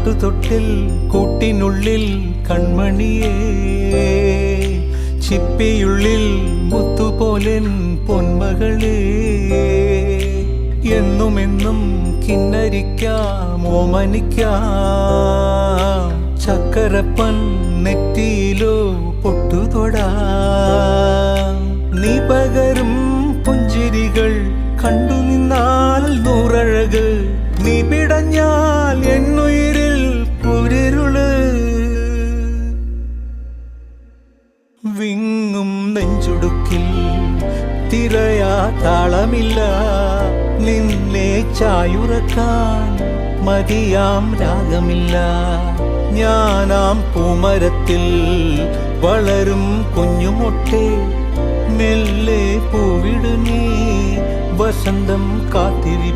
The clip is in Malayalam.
പാട്ടുതൊട്ടിൽ കൂട്ടിനുള്ളിൽ കൺമണിയേ, ചിപ്പിയുള്ളിൽ മുത്തുപോലെൻ പൊന്മകളേ. എന്നുമെന്നും കിന്നരിക്കാം ഓമനിക്കാം, ചക്കരപ്പൻ നെറ്റിയിലോ പൊട്ടുതൊടാം. നീ പകരും പുഞ്ചിരികൾ കണ്ടു നിന്നാൽ നൂറഴക്, നീ പിടഞ്ഞാൽ എന്നുയിരിൽ കുരിരുള്. വിങ്ങും നെഞ്ചുടുക്കിൽ തിരയാ താളമില്ല, നിന്നെ ചായുറക്കാൻ മതിയാം രാഗമില്ല. ഞാനാം പൂമരത്തിൽ വളരും കുഞ്ഞുമൊട്ടെ, മെല്ലെ പൂവിടു നീ വസന്തം കാത്തിരി.